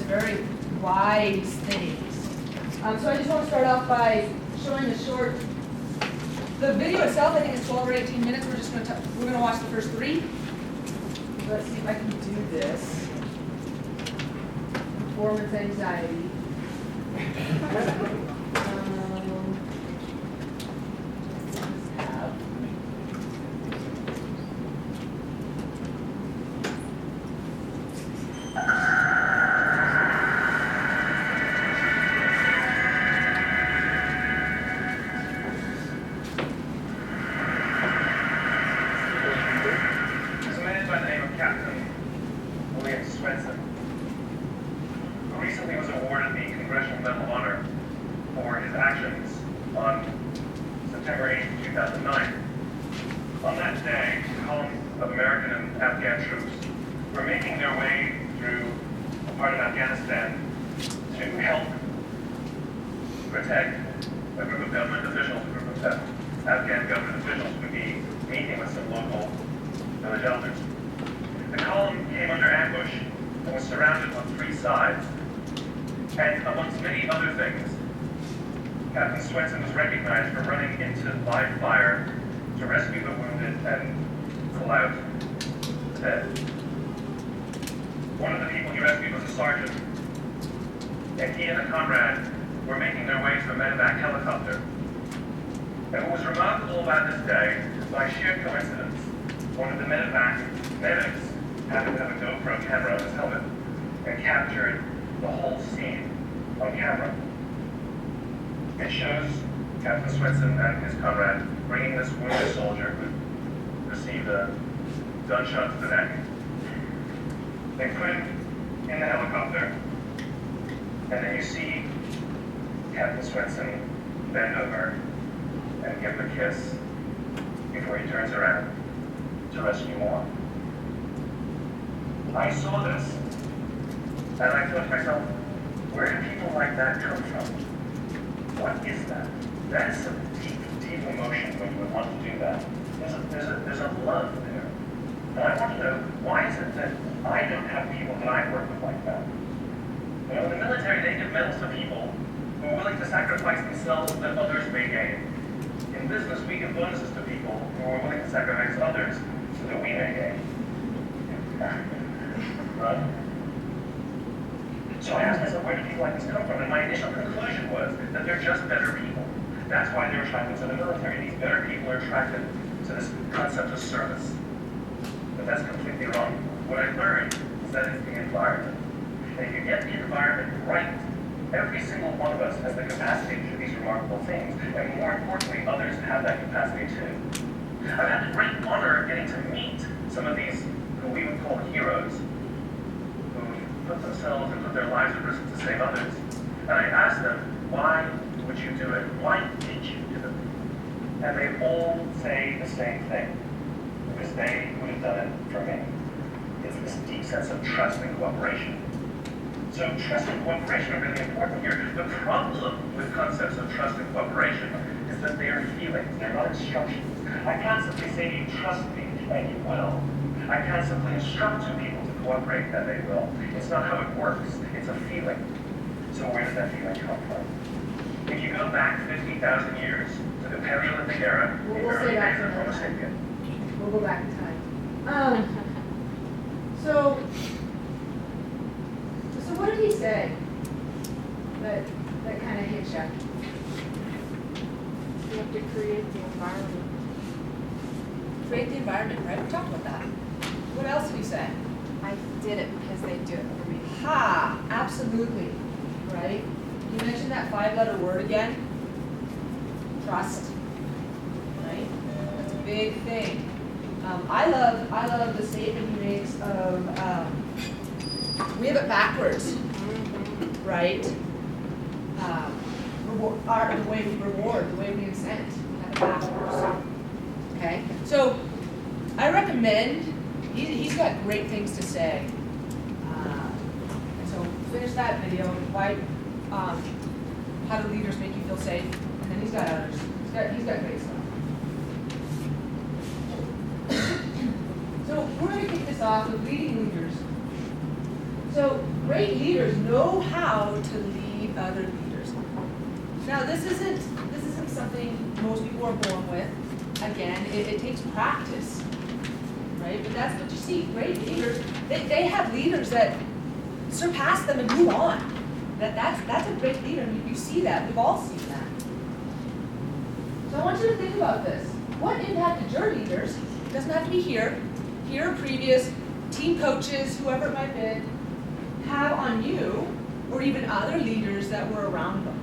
very wise things. So I just want to start off by showing a short. The video itself, I think, is 12 or 18 minutes. We're going to watch the first 3. Let's see if I can do this. Performance anxiety. Captain Swenson was recognized for running into live fire to rescue the wounded and pull out the dead. One of the people he rescued was a sergeant, and he and a comrade were making their way to a medevac helicopter. And what was remarkable about this day, by sheer coincidence, one of the medevac medics happened to have a GoPro camera on his helmet and captured the whole scene on camera. It shows Captain Swenson and his comrade bringing this wounded soldier who received a gunshot to the neck. They put him in the helicopter, and then you see Captain Swenson bend over and give him a kiss before he turns around to rescue more. I saw this, and I thought to myself, where do people like that come from? What is that? That is some deep, deep emotion when you would want to do that. There's a love there. And I want to know, why is it that I don't have people that I work with like that? You know, in the military, they give medals to people who are willing to sacrifice themselves that others may gain. In business, we give bonuses to people who are willing to sacrifice others so that we may gain. Right? So I asked myself, where do people like this come from? And my initial conclusion was that they're just better people. That's why they're attracted to the military. These better people are attracted to this concept of service. But that's completely wrong. What I learned is that it's the environment. And if you get the environment right, every single one of us has the capacity to do these remarkable things. And more importantly, others have that capacity too. I've had the great honor of getting to meet some of these who we would call heroes, put themselves and put their lives at risk to save others. And I asked them, why would you do it? Why did you do it? And they all say the same thing. Because they would have done it for me. It's this deep sense of trust and cooperation. So trust and cooperation are really important here. The problem with concepts of trust and cooperation is that they are feelings, they're not instructions. I can't simply say to you, trust me, and you will. I can't simply instruct two people to cooperate and they will. It's not how it works. It's a feeling. So where does that feeling come from? If you go back 50,000 years to the Paleolithic era, the early days of Homo sapien. We'll go back in time. So what did he say that kind of hit you? You have to create the environment. Create the environment, right? We talked about that. What else did he say? I did it because they do it for me. Ha! Absolutely. Right? You mentioned that 5-letter word again. Trust. Right? That's a big thing. I love the statement he makes of we have it backwards, right? The way we reward, the way we incent, we have it backwards. Okay? So I recommend, he's got great things to say. And so finish that video. Why, how do leaders make you feel safe? And then he's got others. He's got great stuff. So we're going to kick this off with leading leaders. So So great leaders know how to lead other leaders. Now this isn't something most people are born with. Again, it takes practice, right? But that's what you see. Great leaders, they have leaders that surpass them and move on. That's a great leader. You see that. We've all seen that. So I want you to think about this. What impact did your leaders, it doesn't have to be here or previous, team coaches, whoever it might be, have on you or even other leaders that were around them?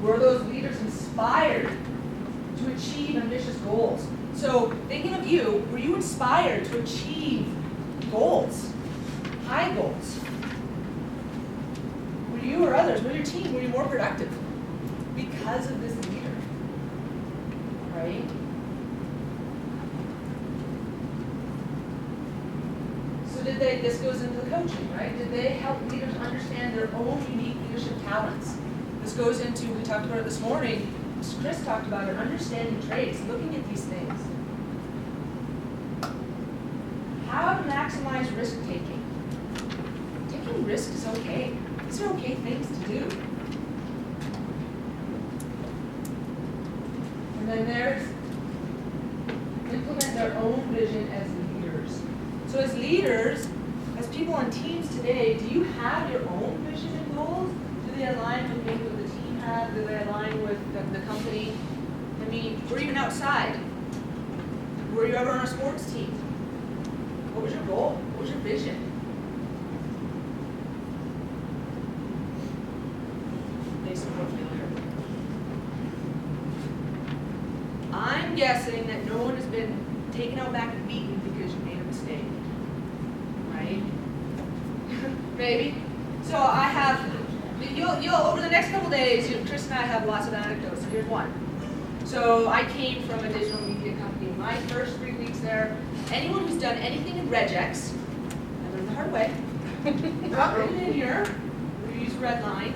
Were those leaders inspired to achieve ambitious goals? So thinking of you, were you inspired to achieve goals, high goals? Were you or others, were your team, were you more productive because of this leader, right? So this goes into the coaching, right? Did they help leaders understand their own unique leadership talents? This goes into, we talked about it this morning, Chris talked about it, understanding traits, looking at these things. How to maximize risk taking. Taking risk is okay. These are okay things to do. And then there's implement their own vision as leaders. So as leaders, as people on teams today, do you have your own vision and goals? Do they align with maybe what the team has? Do they align with the company? I mean, or even outside. Were you ever on a sports team? What was your goal? What was your vision? They support failure. I'm guessing that no one has been taken out back and beaten because you made a mistake. Right? Maybe. So I have, you'll over the next couple days, Chris and I have lots of anecdotes. So here's one. So I came from a digital media company. My first 3 weeks there, anyone who's done anything in regex, I learned the hard way. Drop it in here, we use red line,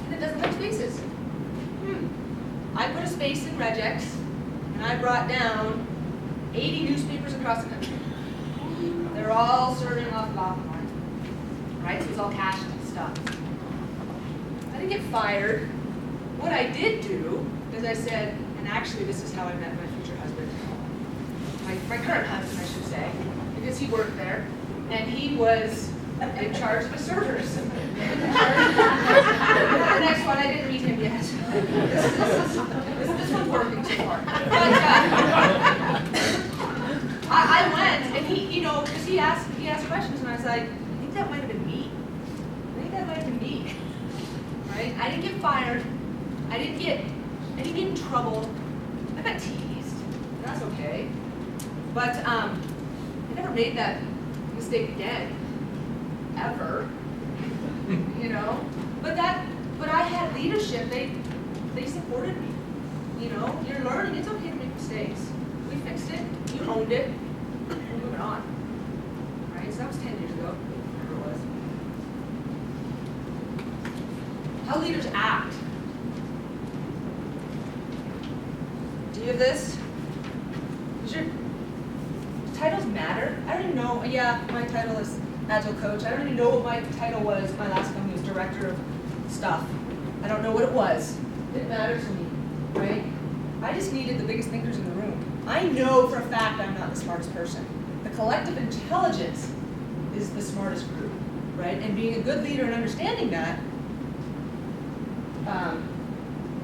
and it doesn't have spaces. I put a space in regex, and I brought down 80 newspapers across the country. They're all serving off of Oppenheimer, right? So it's all cached stuff. I didn't get fired. What I did do is I said, and actually this is how I met my future husband, my current husband, I should say, because he worked there, and he was in charge of the servers. The next one, I didn't meet him yet. This one's working so far. But I went, and he, because he asked questions, and I was like, I think that might have been me. Right? I didn't get fired. I didn't get in trouble. I got teased. That's okay. But I never made that mistake again, ever. But I had leadership. They supported me. You're learning. It's okay to make mistakes. We fixed it. You owned it. We're moving on. Right? So that was 10 years ago. Whatever it was. How leaders act. Do you have this? Does your titles matter? I don't even know. Yeah, my title is Agile Coach. I don't even know what my title was. My last company was Director of Stuff. I don't know what it was. It didn't matter to me, right? I just needed the biggest thinkers in the room. I know for a fact I'm not the smartest person. The collective intelligence is the smartest group, right? And being a good leader and understanding that,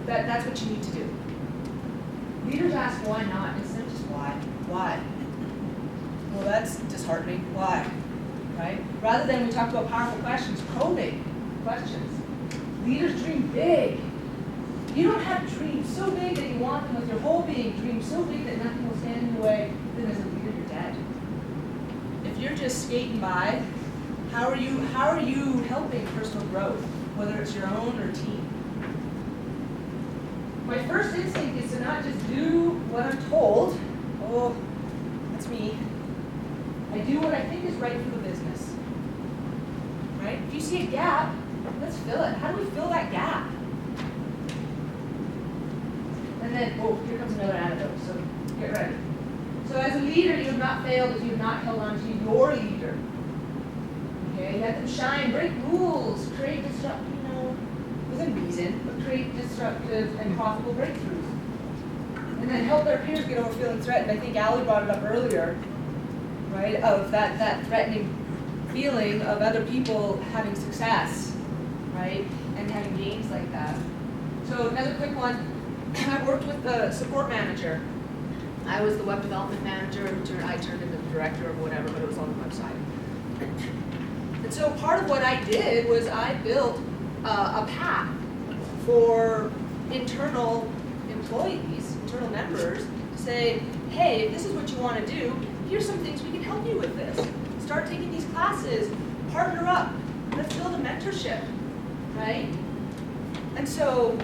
that's what you need to do. Leaders ask why not instead of just why. Why? Well, that's disheartening. Why? Right? Rather than we talk about powerful questions, probing questions. Leaders dream big. You don't have dreams so big that you want them with your whole being, dreams so big that nothing will stand in the way, then as a leader you're dead. If you're just skating by, how are you helping personal growth, whether it's your own or team? My first instinct is to not just do what I'm told. Oh, that's me. I do what I think is right for the business. Right? If you see a gap, let's fill it. How do we fill that gap? And then, here comes another anecdote, so get ready. So as a leader, you have not failed if you have not held on to your leader. Okay? way, let them shine, break rules, create within reason, but create disruptive and profitable breakthroughs. And then help their peers get over feeling threatened. I think Allie brought it up earlier, right, of that threatening feeling of other people having success, right, and having gains like that. So another quick one, I worked with the support manager. I was the web development manager, I turned into the director or whatever, but it was on the website. And so part of what I did was I built a path for internal employees, internal members, to say, hey, if this is what you want to do, here's some things we can help you with this. Start taking these classes, partner up, let's build a mentorship, right? And so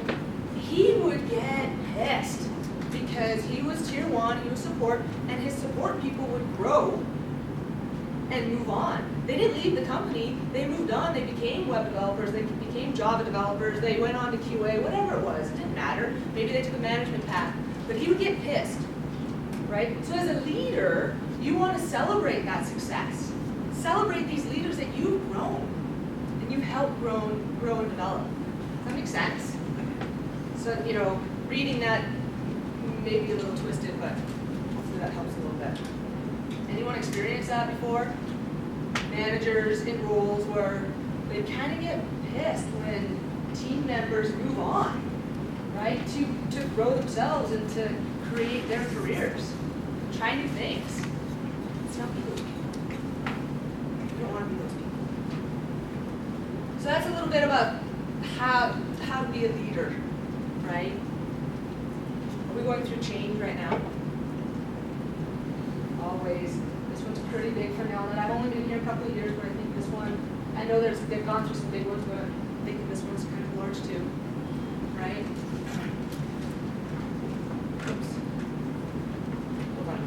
he would get pissed because he was tier 1, he was support, and his support people would grow and move on. They didn't leave the company, they moved on, they became web developers, they became Java developers, they went on to QA, whatever it was, it didn't matter. Maybe they took a management path, but he would get pissed, right? So as a leader, you want to celebrate that success. Celebrate these leaders that you've grown and you've helped grow and develop. Does that make sense? So, reading that may be a little twisted, but hopefully that helps a little bit. Anyone experienced that before? Managers in roles where they kind of get pissed when team members move on, right? To grow themselves and to create their careers, try new things. It's not be those people. You don't want to be those people. So that's a little bit about how to be a leader, right? Are we going through change right now? Always. This one's pretty big for Nelnet. I've only been here a couple of years, but I think this one, I know they've gone through some big ones, but I think this one's kind of large too, right? Oops. Hold on.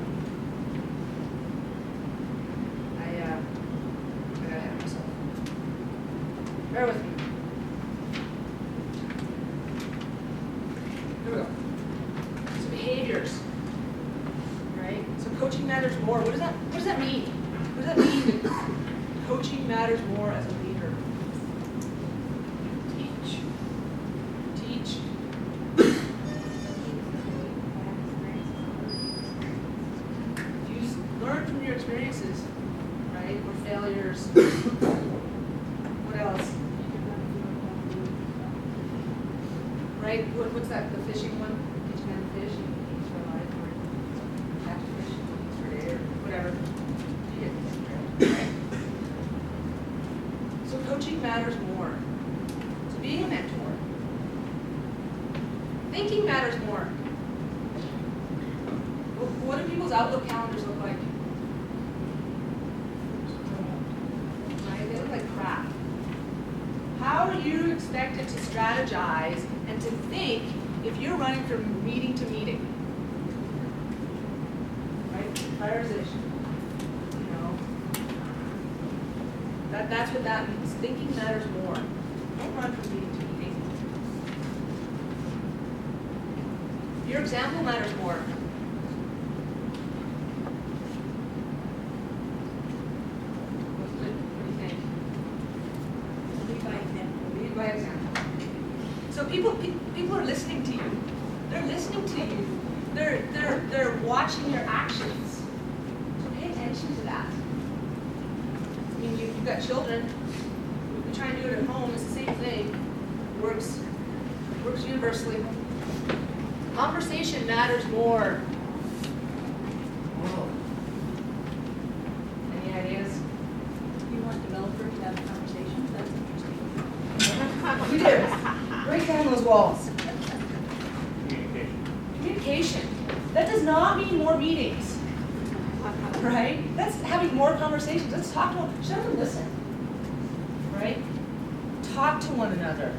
I got ahead of myself. Bear with me. Here we go. So behaviors. Right? So coaching matters more. What does that mean? What does that mean that coaching matters more as a leader? Teach. Learn from your experiences, right? Or failures. What else? Right? What's that? The fishing one? Teaching how to fish? Eats for life, or catch fish, eats for air, whatever. You get the picture, right? So coaching matters more. So being a mentor. Thinking matters more. What do people's Outlook calendars look like? Right? They look like crap. How are you expected to strategize and to think if you're running from meeting to meeting? Right? Prioritization. That's what that means. Thinking matters more. Don't run from meeting to meeting. Your example matters more. What do you think? Lead by example. Lead by example. So people are listening to you. They're listening to you. They're watching your actions. So pay attention to that. I mean, you've got children. We try and do it at home. It's the same thing. It works universally. Conversation matters more. Whoa. Any ideas? You want developers to have a conversation? That's interesting. We do. Break down those walls. Communication. That does not mean more meetings, right? That's having more conversations. Let's talk to them. Shut up and listen, right? Talk to one another.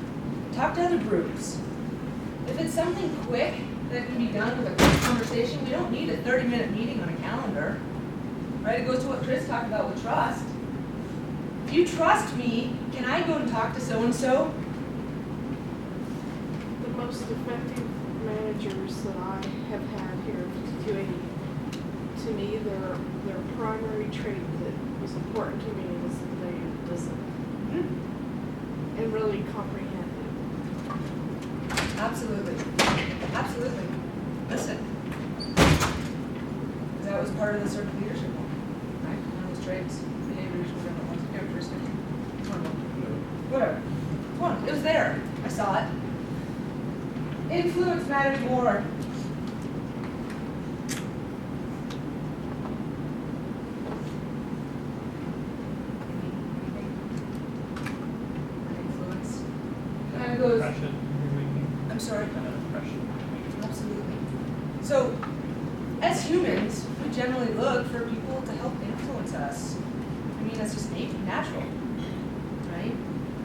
Talk to other groups. If it's something quick that can be done with a quick conversation, we don't need a 30-minute meeting on a calendar, right? It goes to what Chris talked about with trust. If you trust me, can I go and talk to so-and-so? The most effective managers that I have had here at QAD, to me, their primary trait that was important to me was that they listened. and really comprehend Absolutely. Absolutely. Listen. That was part of the servant leadership one, right? One of those traits, behaviors, whatever it was, characteristics. One of them. Whatever. One. It was there. I saw it. Influence matters more. Influence. Kind of goes. Impression you're making. I'm sorry. Kind of impression you're making. Absolutely. So, as humans, we generally look for people to help influence us. I mean, that's just natural, right?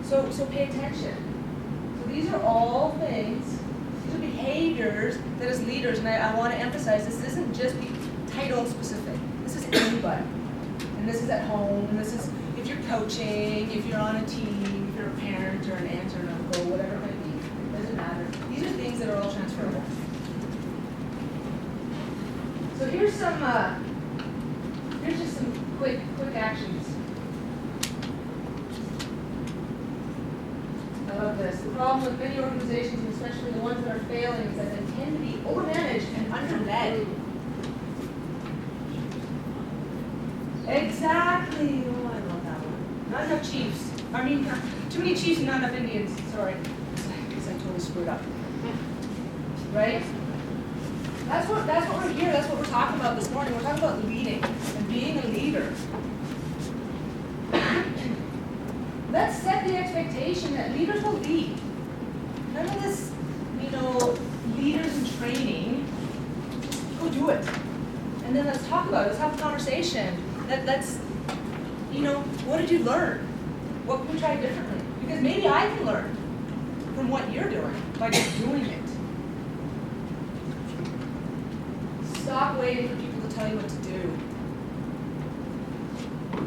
So pay attention. So these are all things, these are behaviors that as leaders, and I want to emphasize this isn't just title specific. This is anybody. And this is at home, and this is if you're coaching, if you're on a team, if you're a parent or an aunt or an uncle, whatever it might be. It doesn't matter. These are things that are all transferable. So here's just some quick actions. I love this. The problem with many organizations, and especially the ones that are failing, is that they tend to be overmanaged and underled. Exactly. Oh, I love that one. Not enough chiefs. I mean, too many chiefs and not enough Indians. Sorry. I guess I totally screwed up. Right? That's what we're here, that's what we're talking about this morning. We're talking about leading and being a leader. Let's set the expectation that leaders will lead. None of this, leaders in training. Just go do it. And then let's talk about it. Let's have a conversation. Let's, what did you learn? What can we try differently? Because maybe I can learn from what you're doing by just doing it. Stop waiting for people to tell you what to do.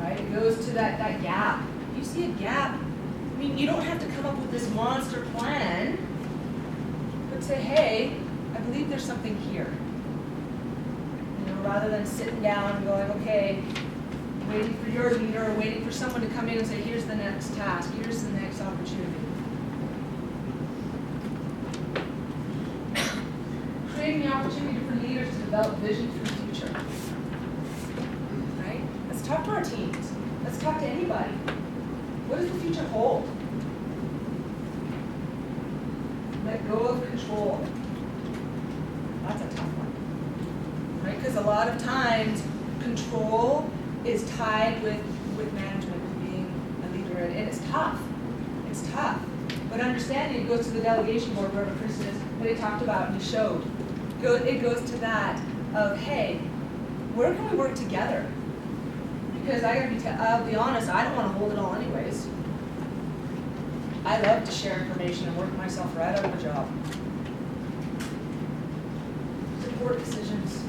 Right? It goes to that gap. If you see a gap, I mean, you don't have to come up with this monster plan, but say, hey, I believe there's something here. Rather than sitting down and going, okay, waiting for your leader or waiting for someone to come in and say, here's the next task, here's the next opportunity. Creating the opportunity for leaders to develop vision for the future. Right? Let's talk to our teams. Let's talk to anybody. What does the future hold? Let go of control. That's a tough one. Right? Because a lot of times, control is tied with management, with being a leader, and it's tough. It's tough. But understanding, it goes to the delegation board, wherever Chris is, that he talked about and he showed. It goes to that of, hey, where can we work together? Because I'll be honest, I don't want to hold it all anyways. I love to share information and work myself right out of a job. Support decisions.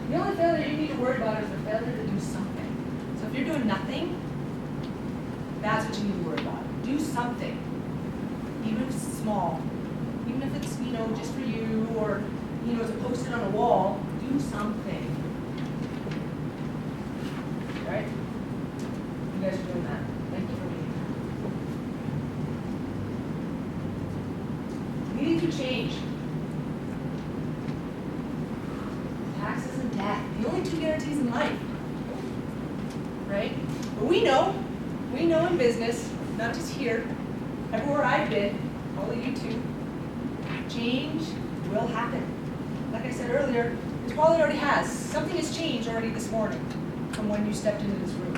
The only failure you need to worry about is the failure to do something. So if you're doing nothing, that's what you need to worry about. Do something. Even if it's small. Even if it's, just for you or, as a post-it on a wall, do something. Right? You guys are doing that. Thank you for being here. Leading through change. Taxes and death. The only two guarantees in life. Right? But we know in business, not just here, everywhere I've been, all of you too, change will happen. Like I said earlier, it probably already has. Something has changed already this morning from when you stepped into this room.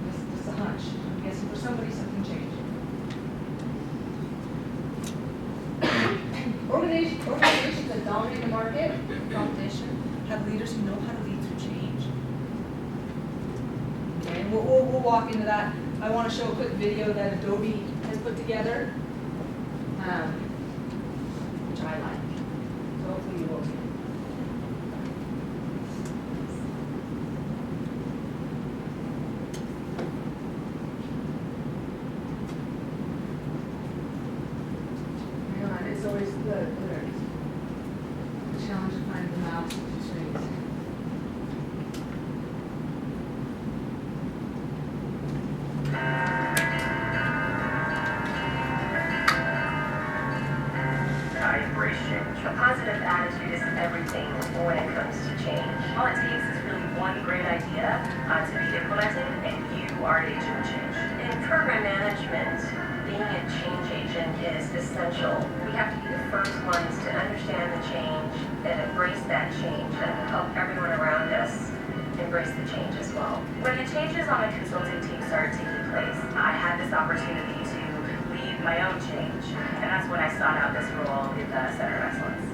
This is a hunch. I'm guessing for somebody something changed. Organizations that dominate the market, competition, have leaders who know how to lead through change. Okay, and we'll walk into that. I want to show a quick video that Adobe has put together, which I like. So hopefully you will too. Hang on, it's always the challenge of finding the mouse with the strings. to be implemented, and you are an agent of change. In program management, being a change agent is essential. We have to be the first ones to understand the change and embrace that change and help everyone around us embrace the change as well. When the changes on the consulting team started taking place, I had this opportunity to lead my own change, and that's when I sought out this role in the Center of Excellence.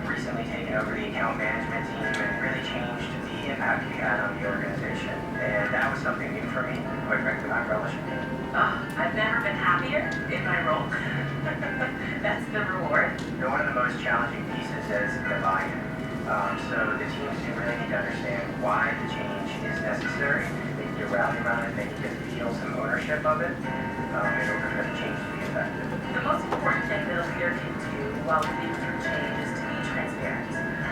Recently taken over the account management team and really changed the impact we had on the organization, and that was something new for me. Quite frankly, I'm relishing it. I've never been happier in my role. That's the reward. One of the most challenging pieces is the buy-in. So the teams do really need to understand why the change is necessary. They need to rally around it. They need to feel some ownership of it in order for the change to be effective. The most important thing that a leader can do while leading through change is to be transparent.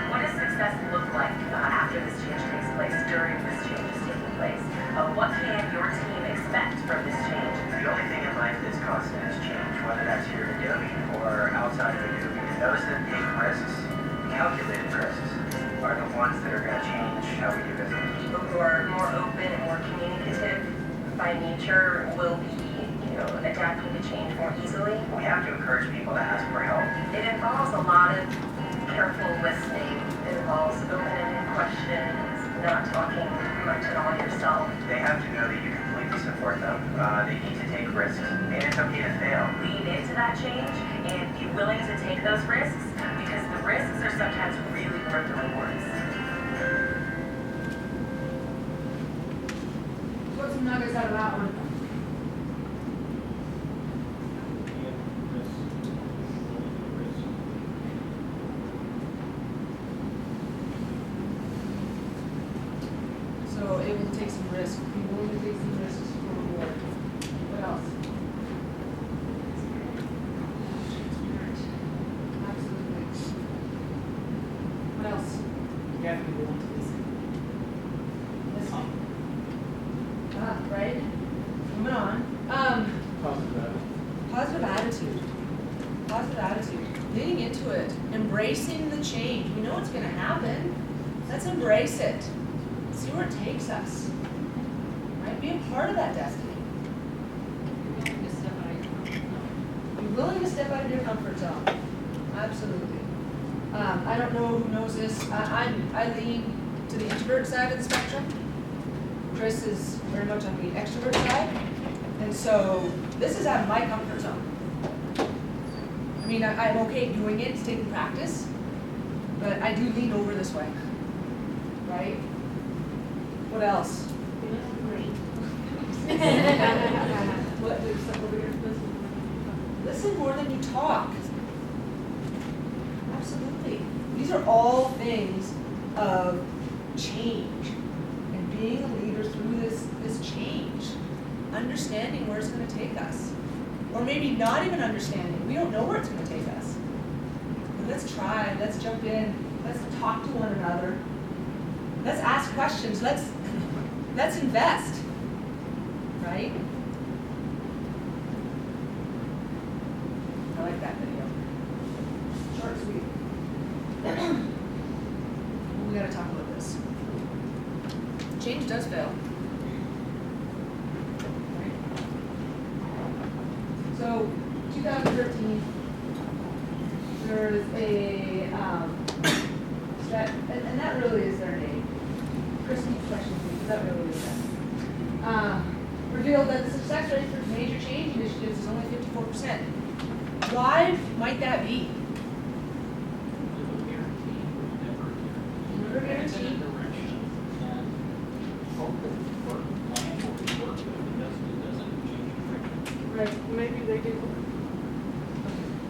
What does success look like after this change takes place, during this change is taking place? What can your team expect from this change? The only thing in life that's constant is change, whether that's here at Adobe or outside of Adobe. Those that take risks, calculated risks, are the ones that are going to change how we do business. People who are more open and more communicative by nature will be, adapting to change more easily. We have to encourage people to ask for help. It involves a lot of careful listening. It involves open-ended questions, not talking much at all yourself. They have to know that you completely support them. They need to take risks, and it's okay to fail. Lean into that change and be willing to take those risks, because the risks are sometimes really worth the rewards. What's some nuggets out of that one? So able to take some risks, be willing to take some risks for reward. What else? Absolutely. What else? You have to be willing to listen. Listen. Right? Moving on. Positive attitude. Positive attitude. Positive attitude. Leaning into it. Embracing the change. We know it's gonna happen. Let's embrace it. See where it takes us. Right? Be a part of that destiny. Be willing to step out of your comfort zone. Absolutely. I don't know who knows this. I lean to the introvert side of the spectrum. Chris is very much on the extrovert side. And so this is out of my comfort zone. I mean, I'm okay doing it, it's taking practice, but I do lean over this way. Right? What else? What? Listen more than you talk. Absolutely. These are all things of change and being a leader through this change. Understanding where it's going to take us. Or maybe not even understanding. We don't know where it's going to take us. But let's try. Let's jump in. Let's talk to one another. Let's ask questions. Let's invest. Right? I like that video. Short and sweet. We gotta talk about this. Change does fail. Right? So, 2013, there's a, and that really is their name. Chris needs questions, because that really is that. Revealed that the success rate for major change initiatives is only 54%. Why might that be? Never guaranteed. Direction and hope that the work plan will work, but if it doesn't change direction. Right, maybe they do.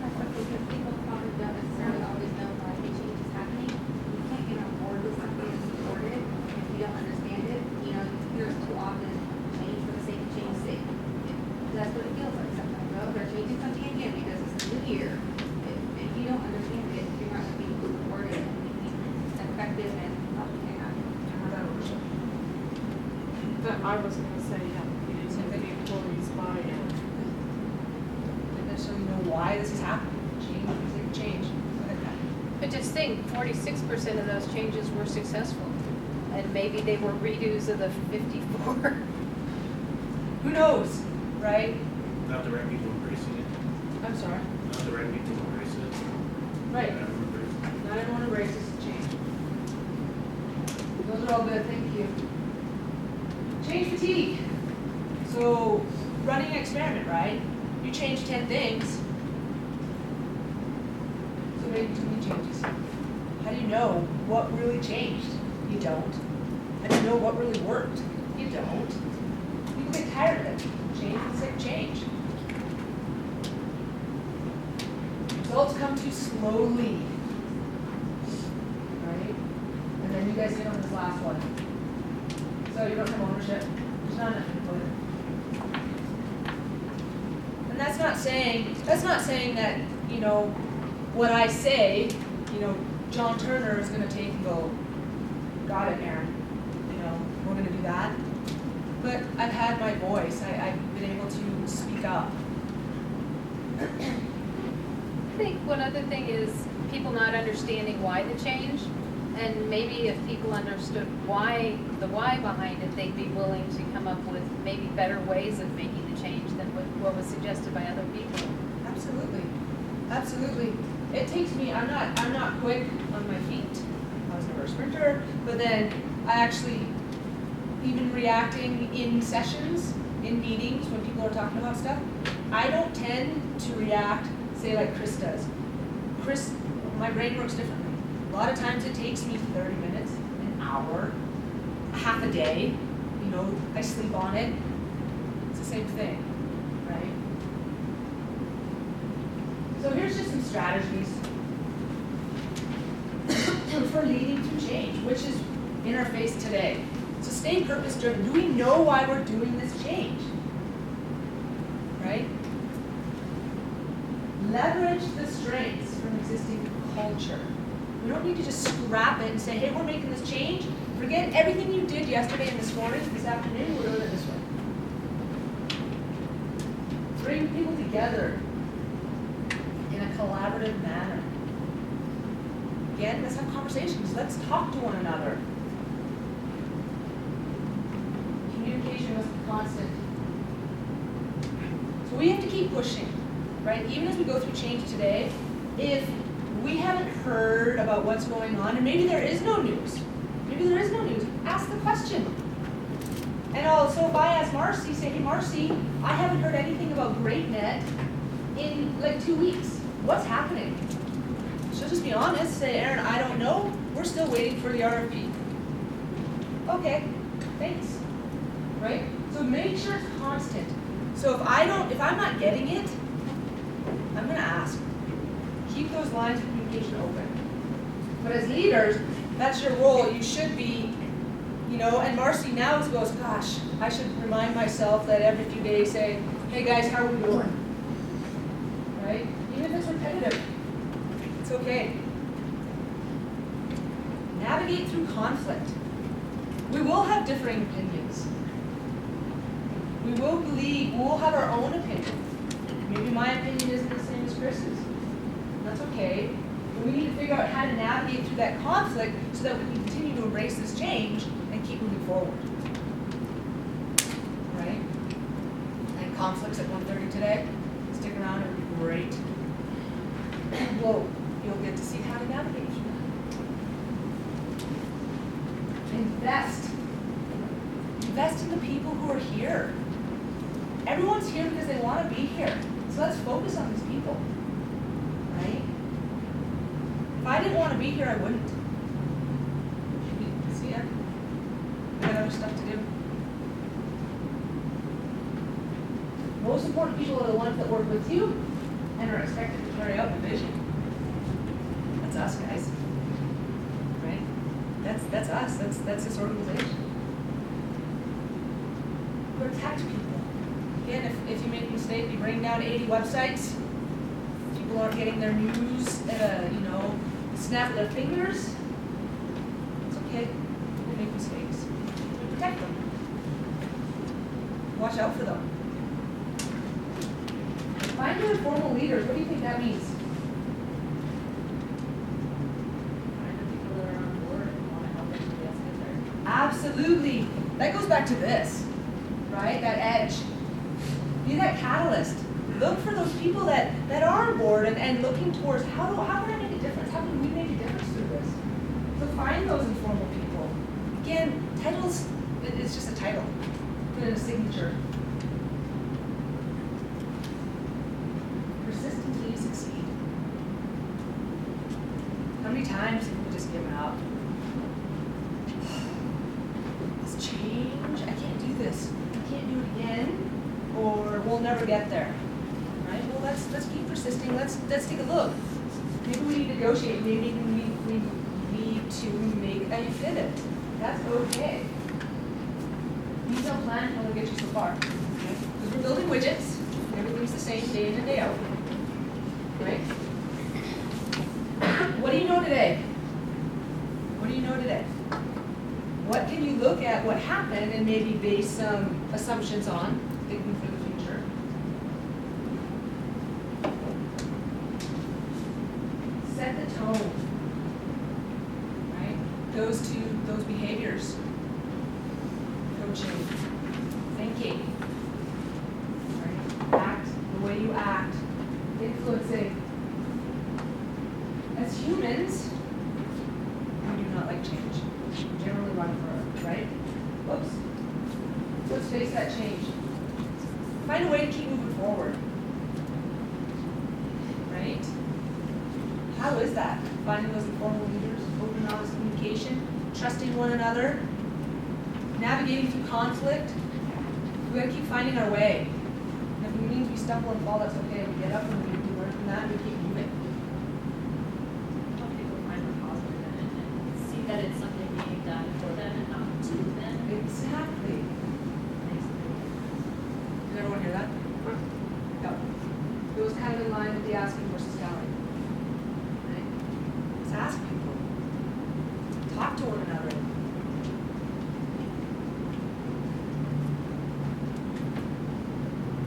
That's because people probably don't necessarily always know why the change is happening. You can't get on board with something and support it if you don't understand it. You hear too often, change for the sake of change's sake. That's what it feels like sometimes. Oh, they're changing something again because it's a new year. If you don't understand it, you're not going to be supported and effective and helping it happen. That I was gonna say, yeah, it is if the employees buy in. So you know why this is happening. Change. But just think, 46% of those changes were successful. and maybe they were redos of the 54. Who knows, right? Not the right people embracing it, I'm sorry. not the right people embracing it. Right. Not everyone embraces it. Not everyone embraces change. Those are all good, thank you. Change fatigue. So, running an experiment, right? You change 10 things. So maybe too many changes. How do you know what really changed? You don't. How do you know what really worked? You don't. People get tired of it. Change for the sake of change. Results come too slowly. Right? And then you guys get on this last one. So you don't have ownership. There's not enough input. And that's not saying that, you know, what I say, you know, John Turner is gonna take and go, got it, Aaron. You know, we're gonna do that. But I've had my voice. I've been able to speak up. I think one other thing is people not understanding why the change. And maybe if people understood why, the why behind it, they'd be willing to come up with maybe better ways of making the change than what was suggested by other people. Absolutely. Absolutely. It takes me, I'm not quick on my feet. I was never a sprinter, but then I actually, even reacting in sessions, in meetings, when people are talking about stuff, I don't tend to react, say like Chris does. Chris, my brain works differently. A lot of times it takes me 30 minutes, an hour, half a day, you know, I sleep on it. It's the same thing, right? So here's just some strategies for leading to change, which is in our face today. So stay purpose driven. Do we know why we're doing this change? Right? Leverage the strengths from existing culture. We don't need to just scrap it and say, hey, we're making this change. Forget everything you did yesterday and this morning, this afternoon, we're doing it this way. Bring people together in a collaborative manner. Again, let's have conversations. Let's talk to one another. Communication must be constant. So we have to keep pushing, right? Even as we go through change today, if we haven't heard about what's going on, and maybe there is no news, ask the question. And also, if I ask Marcy, say, hey Marcy, I haven't heard anything about GreatNet in like 2 weeks. What's happening? She'll just be honest, say, Aaron, I don't know. We're still waiting for the RFP. Okay, thanks. Right? So make sure it's constant. So if I'm not getting it, I'm gonna ask. Keep those lines of communication open. But as leaders, that's your role. You should be, you know, and Marcy now goes, gosh, I should remind myself that every few days say, hey guys, how are we doing? Right? Even if it's repetitive, it's okay. Navigate through conflict. We will have differing opinions. We will have our own opinion. Maybe my opinion isn't the same as Chris's. That's okay. But we need to figure out how to navigate through that conflict so that we can continue to embrace this change and keep moving forward. Right? And conflicts at 1:30 today. Stick around, it'll be great. You'll get to see how to navigate through that. Invest in the people who are here. Everyone's here because they want to be here. So let's focus on these people. Right? If I didn't want to be here, I wouldn't. See ya. I got other stuff to do. Most important people are the ones that work with you and are expected to carry out the vision. That's us, guys. Right? That's us. That's this organization. Protect people. Again, if you make a mistake, you bring down 80 websites. People aren't getting their news at a, snap of their fingers. It's okay. We make mistakes. We protect them. Watch out for them. Find your informal leaders. What do you think that means? Find the people that are on board and want to help everybody else get there. absolutely. That goes back to this, right? That edge. Be that catalyst. Look for those people that are on board and looking towards how can I make a difference? How can we make a difference through this? So find those informal people. Again, titles, it's just a title. Put in a signature. Persist until you succeed. How many times have we just given up? This change, I can't do this. I can't do it again, or we'll never get there. Right? Well, let's keep persisting. Let's take a look. Maybe we need to negotiate. Maybe we need to make a pivot. That's okay. Detailed plan will get you so far. Because we're building widgets. Everything's the same day in and day out. Right? What do you know today? What do you know today? What can you look at what happened and maybe base some assumptions on, thinking for the future? Set the tone, right? Those behaviors, coaching, thinking, right? Act, the way you act, influencing. As humans, we do not like change. We generally run for it, right? Whoops. Let's face that change. Find a way to keep moving forward. Right? How is that? Finding those informal leaders, open and honest communication, trusting one another, navigating through conflict. We gotta keep finding our way. And if it means we stumble and fall, that's okay. We get up and we learn from that and we keep moving. Help people find the positive in it and see that it's something being done for them and not to them. Exactly. Makes a big difference. Did everyone hear that? Yep. It was kind of in line with the asking versus telling. Right? Let's ask people. Talk to one another.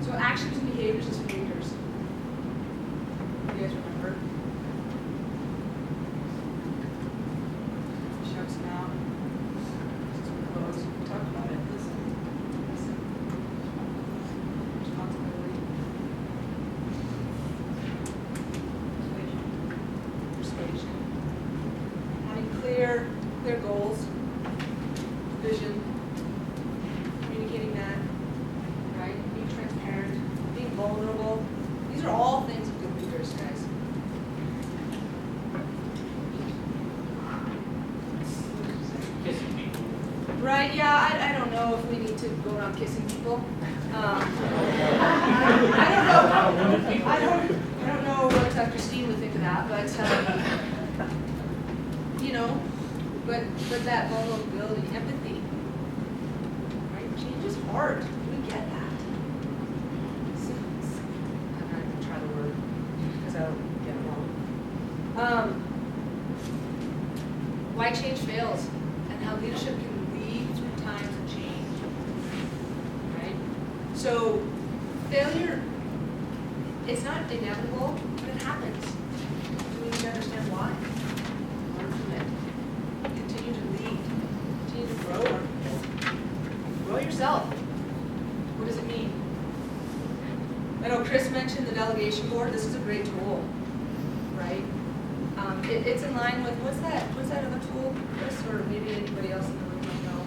So actions and behaviors is behaviors. You guys remember? Shucks now. Since we're closed, we talked about it. Listen. Responsibility. Persuasion. Having clear goals, vision, communicating that, right? Being transparent, being vulnerable. These are all things of good leaders, guys. Kissing people. Right, yeah, I don't know if we need to go around kissing people. I don't know what Christine would think of that, but, you know, but that vulnerability, empathy, right? Change is hard, we get that. I'm not gonna try the word, because I'll get it wrong. Why change fails, and how leadership can lead through times of change, right? So, failure, it's not inevitable, but it happens. We need to understand why. Learn from it. Continue to lead. Continue to grow our people. Grow yourself. What does it mean? I know Chris mentioned the delegation board. This is a great tool, right? It's in line with, what's that other tool, Chris, or maybe anybody else in the room might know?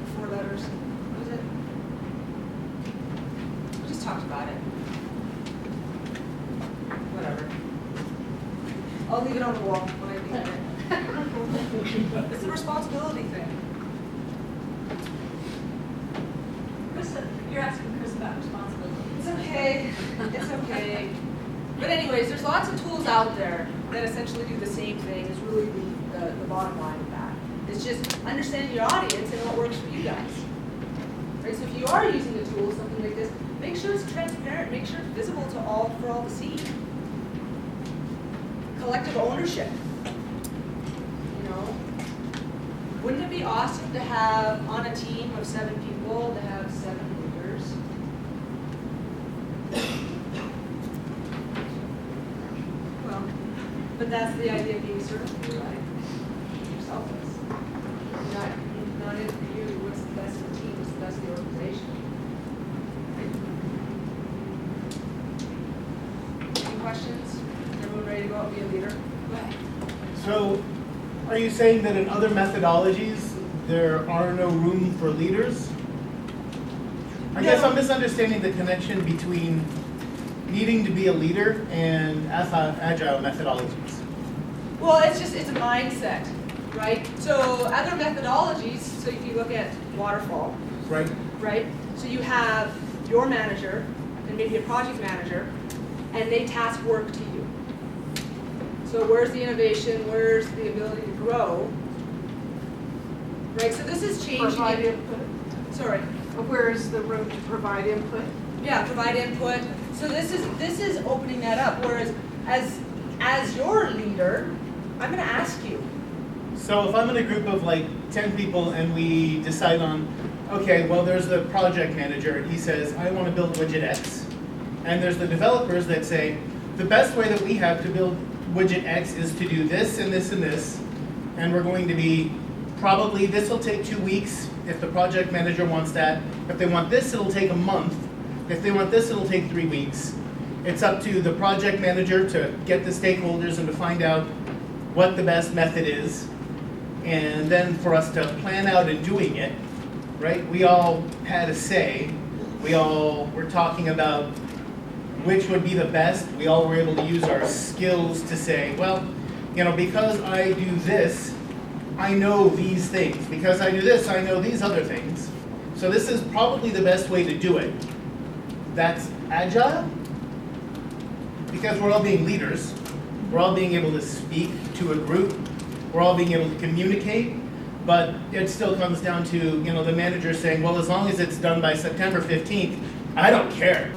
The 4 letters. What is it? We just talked about it. Whatever. I'll leave it on the wall when I think of it. It's a responsibility thing. Chris, you're asking Chris about responsibility. It's okay. It's okay. But anyways, there's lots of tools out there that essentially do the same thing. Is really the bottom line of that. It's just understanding your audience and what works for you guys. Right? So if you are using a tool, something like this, make sure it's transparent. Make sure it's visible to all for all to see. Collective ownership. You know, wouldn't it be awesome to have on a team of 7 people to have 7 leaders? Well, but that's the idea of being servant, right? You're selfless. Not in for you, about be a leader? So, are you saying that in other methodologies, there are no room for leaders? I guess No. I'm misunderstanding the connection between needing to be a leader and agile methodologies. Well, it's a mindset, right? So other methodologies, so if you look at waterfall, Right? right? So you have your manager and maybe a project manager, and they task work to you. So where's the innovation? Where's the ability to grow? Right, so this is changing. Provide input. Sorry. Where is the room to provide input? Yeah, provide input. So this is opening that up. Whereas as your leader, I'm gonna ask you. So if I'm in a group of like 10 people and we decide on, okay, well, there's the project manager and he says, I want to build widget X. And there's the developers that say, the best way that we have to build widget X is to do this and this and this. And we're going to be, probably this will take 2 weeks if the project manager wants that. If they want this, it'll take a month. If they want this, it'll take 3 weeks. It's up to the project manager to get the stakeholders and to find out what the best method is. And then for us to plan out in doing it, right? We all had a say. We all were talking about which would be the best. We all were able to use our skills to say, well, you know, because I do this, I know these things. Because I do this, I know these other things. So this is probably the best way to do it. That's agile, because we're all being leaders. We're all being able to speak to a group. We're all being able to communicate. But it still comes down to, you know, the manager saying, well, as long as it's done by September 15th, I don't care.